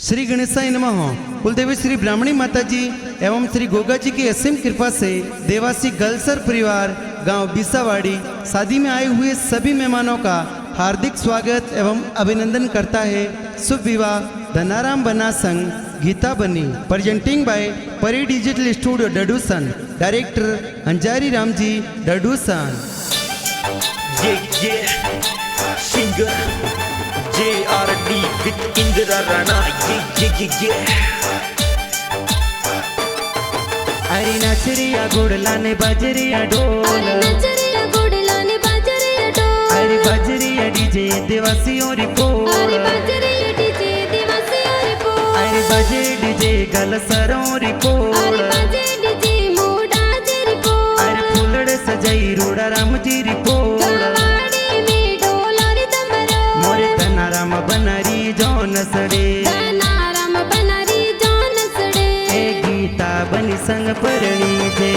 श्री गणेशाय नमः। कुलदेवी श्री ब्राह्मणी माता जी एवं श्री गोगा जी की असीम कृपा से देवासी गलसर परिवार गांव बिसावाड़ी शादी में आए हुए सभी मेहमानों का हार्दिक स्वागत एवं अभिनंदन करता है। शुभ विवाह धनाराम बना संघ गीता बनी। Presenting by Pari digital studio Dadusan. Director Anjari Ram ji Dadusan. Singer JRD with Indira Rana. अरे नाचरिया गुड़लाने बाजरिया ढोल, अरे बाजरिया डीजे देवासियों रिपोर्ट, अरे बाजे डीजे गलसरों रिपोर्ट, अरे फुलड़ सजाई रोड़ा राम जी रिपोर्ट, मोरे धनाराम बनरी जौन सड़े, ए गीता बनी संग परणी जे।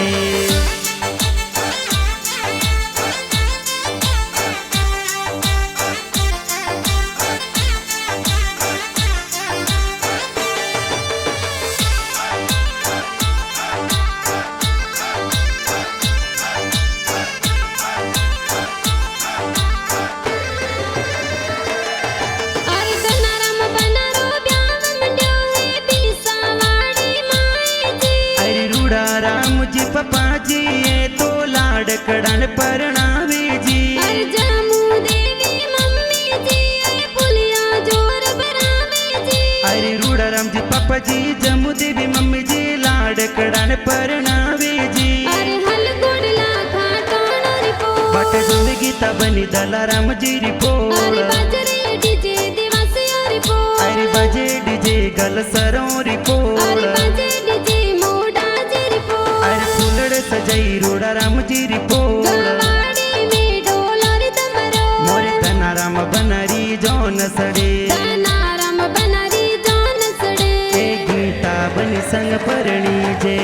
राम जी पपा जी ये तो लाडकड़न परणावे जी, अरे रूड़ा राम जी पापा जी जमू देवी मम्मी जी लाडकड़न परणावे जी। बट जुल गीता बनी दला राम जी रिपोर्ट, अरे बजे डीजे गलसरों रिपोर्ट, सजाई रोड़ा राम जी रिपोर्ट, मोरे धनाराम बनरी जौन सड़े, ए गीता बनी संग परणी जे।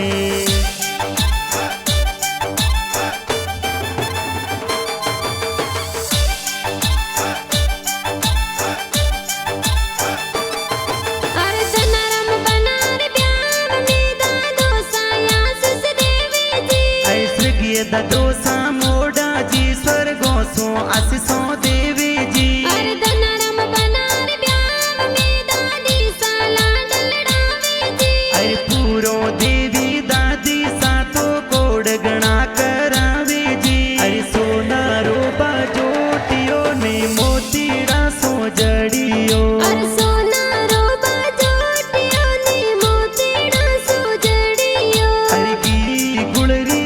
दोसा मोड़ा जी स्वर्गों सो आशीषों देवी जी, अरे पूरो देवी दादी सातो कोड गणा करावे जी, अरे सोना रोबा जोटियो ने मोतीड़ा सो जड़ियो, अरे की गुड़री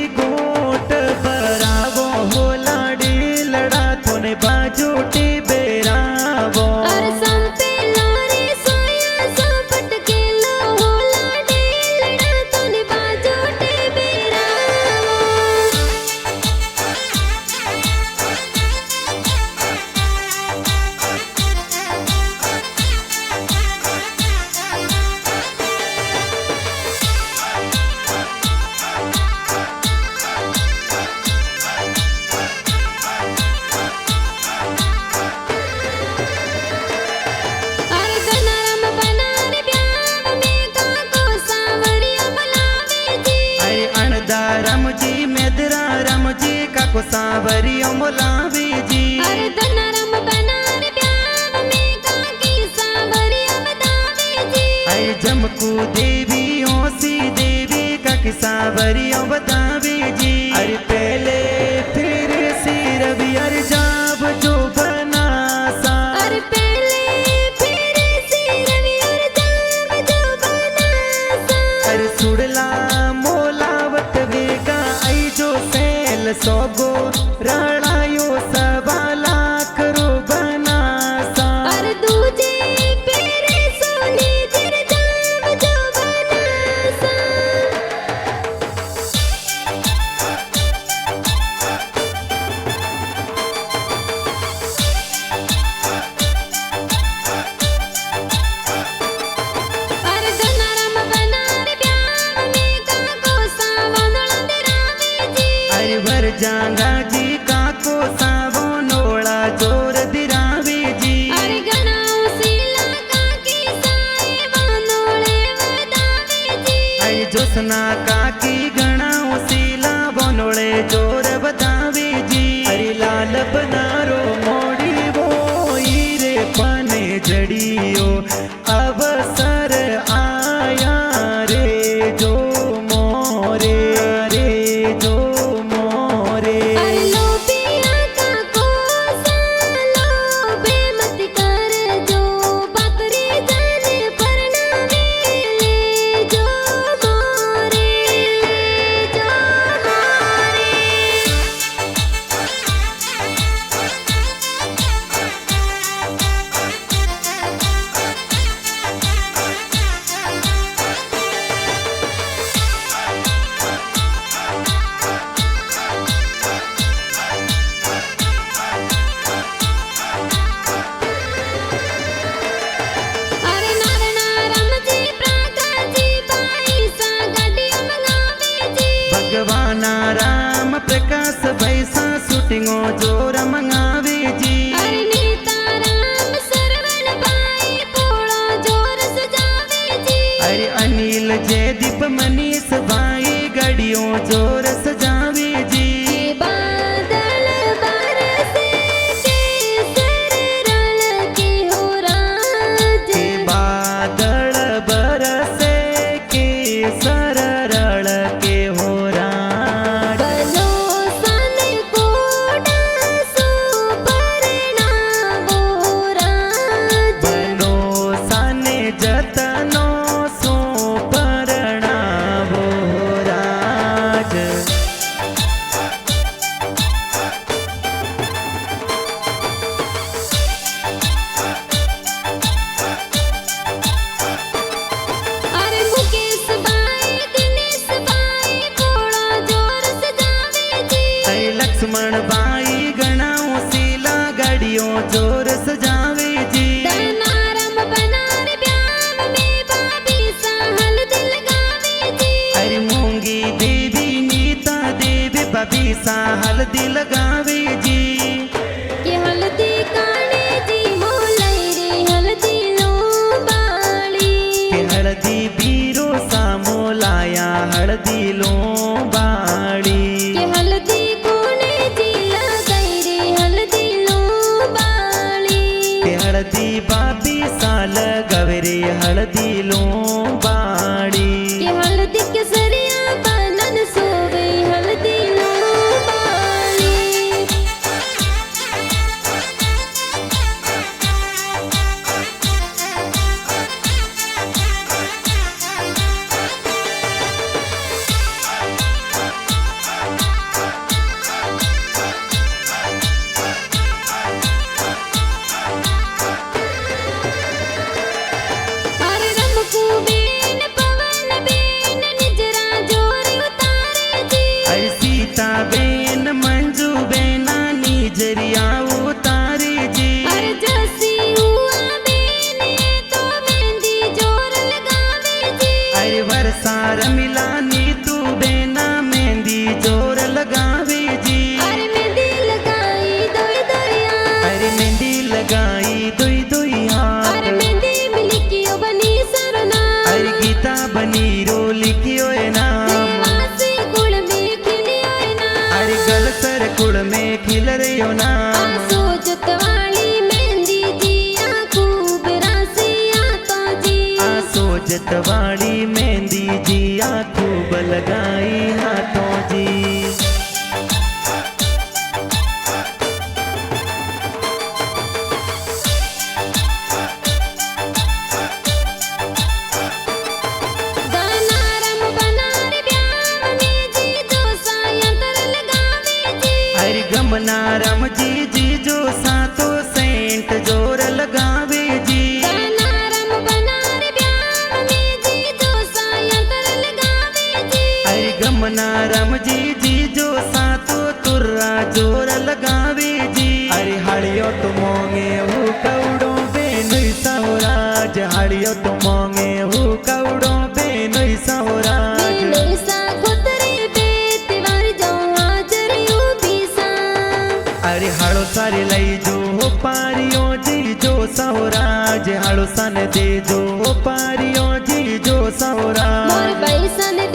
बाजोटे बेरावो, राम जी मेदरा राम जी काको सांवरियों मोलावे जी, अरे जमकू देवी ओसी देवी काकी सांवरियों बतावे जी, अरे पहले फिर सिर भी अरे जाब जो बनासा, अरे पहले फिर सिर भी अरे जाब जो बनासा, अरे सुड़ला सोगो राणायो सवा लाख रो बनासा, अरे दूजे पेरे सोने जिर जाम जो बनासा। अरे धनाराम बनारे ब्याह में काको सावनोला दिरावे जी, अरे भर जांगा जी काको सावो नोड़ा जोर दिरावे जी, अरे गणाओ सिला काकी सारे जोसना काकी घणा ओसीला बोनोळे जोर बतावे जी अरे लाल बनारो मोड़ी वो हीरे पाने जड़ियो अवसर आया रे जो मोरे रे जो मोरे अरे लो पिया का कोसा लोभे मत कर जो बकरी जन परनावे ले जो मोरे जो मोरे अरे नारणा रमजी प्राकाजी बाई सा गाड़ियों मंगावे जी भगवाना राम प्रकाश भैसा शूटिंगो जोर मंगावे जी अरे नीता राम सरवण बाई पोड़ा जोर सजावे जी अरे अनिल जयदीप मनीष भाई गाड़ियों जोर सजावे जी के बादल बरसे केसर रल के हो राज के बादल बरसे के सररल के हो राज बनो सन कोडा सुपर्णा वो राज बनो सने जतनो सो परणावो राज अरे मुकेश बाई दिनेश बाई पोड़ा जोर सजावे जी ऐ लक्ष्मण बाई घणा ओसीला गाड़ियों जोर सजावे जी दनारम बनार ब्याह में बाबी सा हल्दी लगावे जी अरे मूंगी देवी नीता देवी बबी सा हल्दी लगावे जी कि हल्दी काने जी मोलाई रे हल्दी लो बाली के हल्दी बीरो सा मोलाया हल्दी लो बाड़ी कि हल्दी कोने जी लगाई रे हल्दी लो बाली के हल्दी बाबी सा लगवे रे हल्दी लो बाड़ी कि हल्दी केसरिया बनन सोवे हल्दी लो बाली अरे रमकू बेन पवन बेन निजरा जोर उतारे जी अरे सीता बेन मंजू बेना नीजरिया उतारे जी अरे जसी हुआ बेने तो मेहंदी जोर लगावे जी अरे वरसार मिलानी तू बेना मेहंदी जोर लगावे जी अरे मेहंदी लगाई दोई दोया अरे मेहंदी लगाई दुई दुई हाथ अरे मेहंदी मिलकियो बनी सरना अरे गीता बनी रो लिखियो है नाम देवासी कुल में खिलियो ना अरे गल सर कुड़ में खिल रही नाम आसो जतवाली मेहंदी जी खूब रासिया तो जी आ सोजत वाली मेहंदी जी आ खूब लगाई हाथों जी दनारम बनार ब्याह में जी जो सायंतर लगावे जी अरे गमना रम जी जी जो सातो सेंट जोर लगावे जी दनारम बनार ब्याह में जी जो सायंतर लगावे जी अरे गमना रम जी जी जो सातो तुर्रा जोर लगावे जी अरे हड़ियो तो मोंगे हु कौड़ो बेनुई सहोराज हड़ियो तो मोंगे हु कौड़ो बेनुई सहोराज बेनुई सा खुतरे बेत वार जो हाजर यू बीसा अरे हड़ो सारे लई जो पारियो जी जो सहोराज हड़ो सन दे जो पारियो जी जो मोर सहोराज बैसन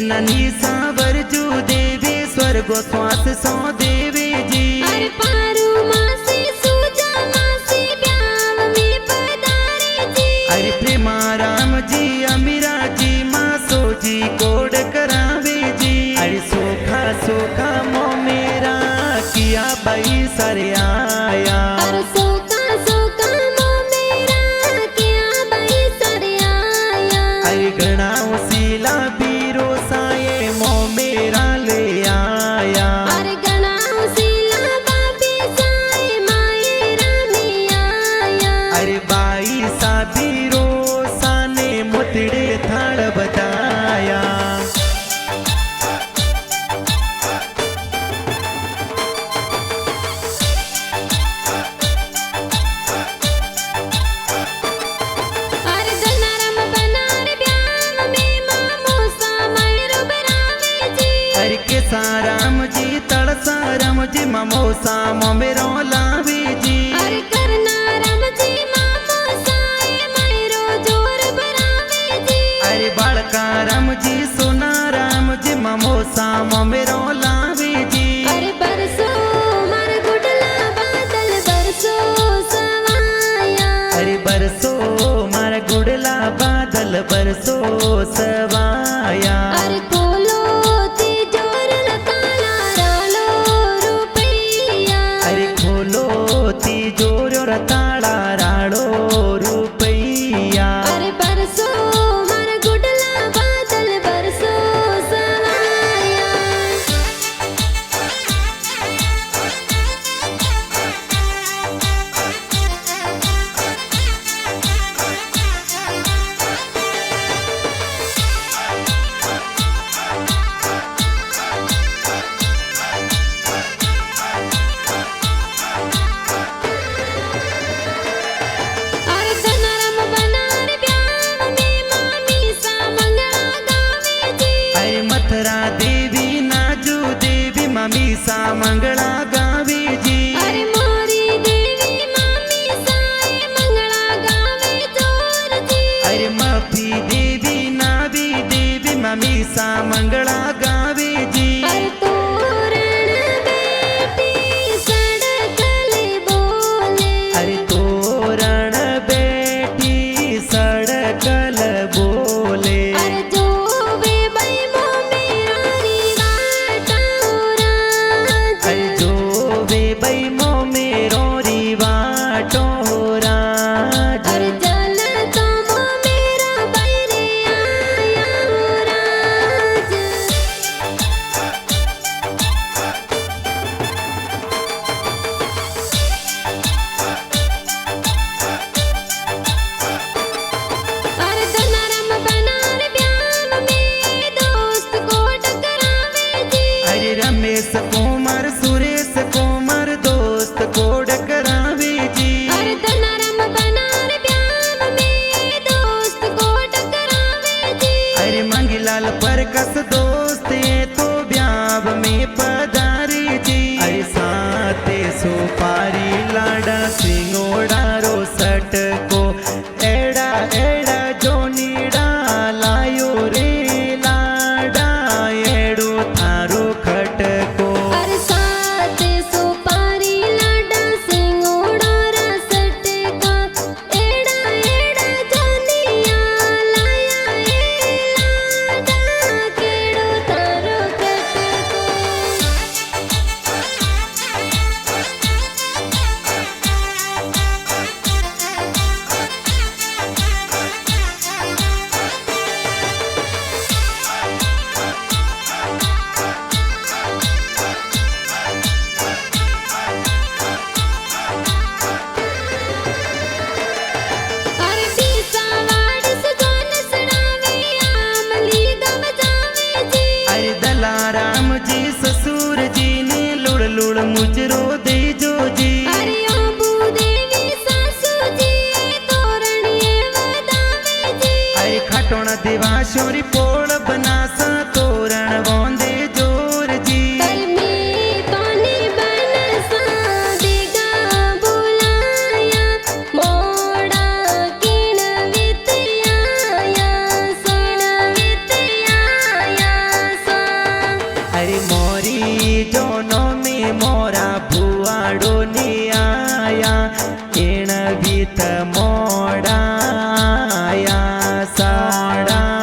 सेनानी सावरजू देवी स्वर्ग श्वास सो देवी जी अरे पारू मासी सूजा मासी ब्याव में पधारे जी अरे प्रेमा राम जी अमीरा जी मासो जी कोड करावे जी अरे सोखा सोखा मो मेरा किया भाई सरे आया अरे सोका सोका मो मेरा क्या भाई सरे आया अरे घना उसीला बीरो साये मो मेरा ले आया अरे गणा उसीला बाबी साए मायरा में आया अरे बाई सा बीरो साने मुतड़े थाड़ बताया अरे जनारम बनार ब्याव में मामो सा मायरो बरावे जी अरे के साराम जी तड़साराम जी ममोसा मोमेरो लावी जी अरे करनारम जी मामो साए मायरो जोर बरावे जी अरे बालकाराम जी सोनाराम जी ममोसा मोमेरो लावी जी अरे बरसो मार गुडला बादल बरसो सवाया अरे बरसो मारा गुड़ला बादल बरसो सवाया अरे खोलो तिजोर ताला रालो रुपैया अरे खोलो तिजोर और ताड़ा राड़ो रुपैया अरे बरसो मार गुडला बादल बरसो सवाया अरे जनारम बनार ब्याव में मामी सा मंगला गावे जी अरे मथुरा देवी नाजू देवी ममी सा मंगला गावी जी अरे मोरी देवी मामी साए मंगला गावे जोर जी अरे मफी देवी नावी देवी ममी सा मंगला गावी जी अरे तोरण बेटी सड़कले बोले अरे तोरण बेटी सड़कल बोले अरे जो वे बई मो मेरी वाटा राज अरे जो वे बई मो मेरो रिवाटो राज अरे जल तो मो मेरा बैरे आया राज अरे जनारम बनार ब्याव में दोस्त को टकरावे जी अरे रमेश कुमार सुरेश कुमार दोस्त कोड करावे जी अरे जनारम बनार ब्याव में दोस्त को टकरावे जी अरे मंगीलाल परकस दोस्त ये तो ब्याव में पधारे जी अरे साते सुपारी लाडा सिंगोड़ा रो सट को एड़ा एड़ा जोनीड़ा लायो रे लाडा एड़ो थारो खट को अरे साथ सुपारी लाडा सिंगोड़ा रसट का एड़ा एड़ा जोनिया लाया ए लाडा केड़ो थारो कट को अरे पीसा वाड़ सुजोन सड़ावे आमली गम जावे जी अरे दलाराम जी ससुर जी ने लुड़ लुड़ मुजरो दे जो जी अरे आबू देवी सासू जी तोरणिए वदावे जी अरे खटोण देवा शोरी पोड़ बनासा तोरण वोंदे जोर जी कर्मी तोनी बन सा देगा बुलाया मोड़ा किण वितयाया सोना वितयाया गीत मोडाया साडाया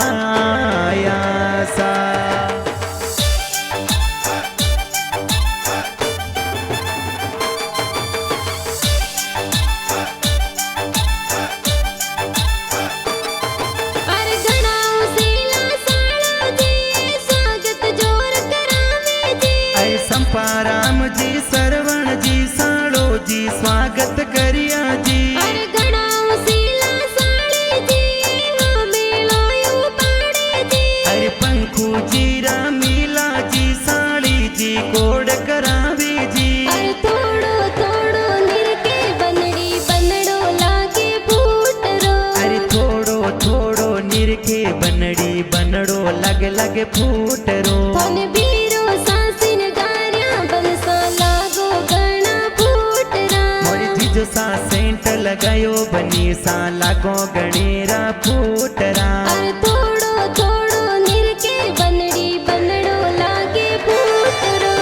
सा अरे घणा उसीला साळो जी स्वागत जोर करावे जी अरे संपाराम जी सरवण जी साड़ो जी स्वागत करिया जी अरे घणा उसीला साळे जी हो मेलो यू पाड़े जी अरे पंखू जी रामीला जी साड़ी जी कोड करावे जी अरे थोड़ो थोड़ो निरके बनड़ी बनड़ो लागे फूटरो अरे थोड़ो थोड़ो निरखे बनड़ी बनड़ो लग लग फूटरो थन बीरो सासिन गार्या बलसा लागो घणा फूटरा मोरी जीजो सा सेंट लगायो बनी सा लागो गणेरा फूटरा अरे थोड़ो थोड़ो निरके बनड़ी बनड़ो लागे फूटरो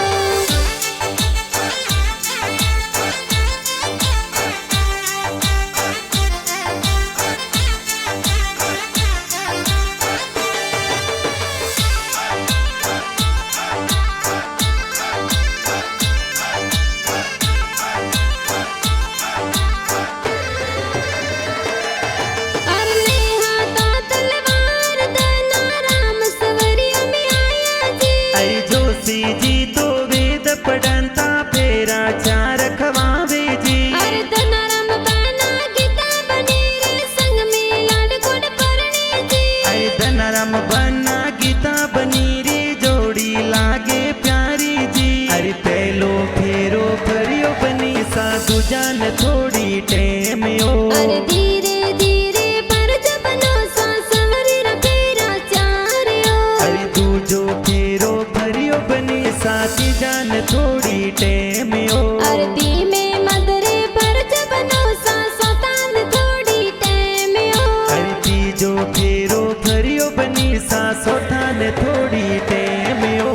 अरे नेहा ता तलवार दना राम सवरिया में आया जी अरे जोशी जी तो वेद पढ़ंता फेरा चार खवावे जी अरे दना राम बना गीता बने रे संग में लाड गुण परणे जी अरे धनराम बना गीता बनी रे जोड़ी लागे प्यारी जी अरे पहलो फेरो फरियो बनी सा दुजान थोड़ी टेम यो अरे धीरे धीरे पर जबनो सा सवरी रखेरा चारियो अरे दूजो फेरो फरियो बनी सा जान थोड़ी टेम यो अरे धीमे मदरे पर जबनो सा सोतान थोड़ी टेमियो अरे तीजो फेरो फरियो बनी सा सोठान थोड़ी टेम यो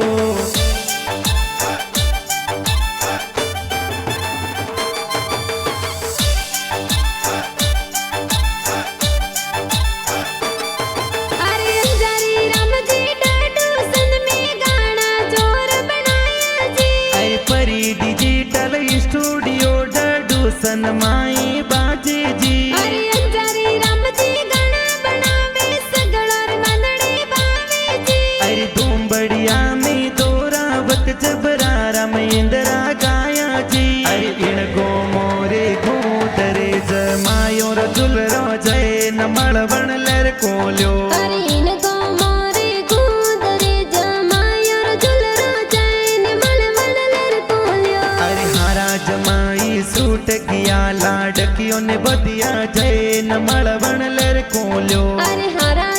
अरे अंजारी राम जी डाडू सन में गाना जोर बनाया जी अरे परी डिजिटल स्टूडियो डडूसन माई बाजे जी अरे अंजारी राम जी गाना बनावे सगळर मनड़े बावे जी अरे दोंबड़िया में दोरावत जबरा राम इंदिरा गाया जी अरे इण गो मोरे गोदरे जमायो रो दुलरो जय न मळवण लर कोल्यो अरे इन गो मोरे गुदरे जमायो जुलरो जैन मल मल लर कोलियो अरे हारा जमाई सूट किया लाडकियों ने बदिया जय न मळवण लर कोल्यो अरे हरा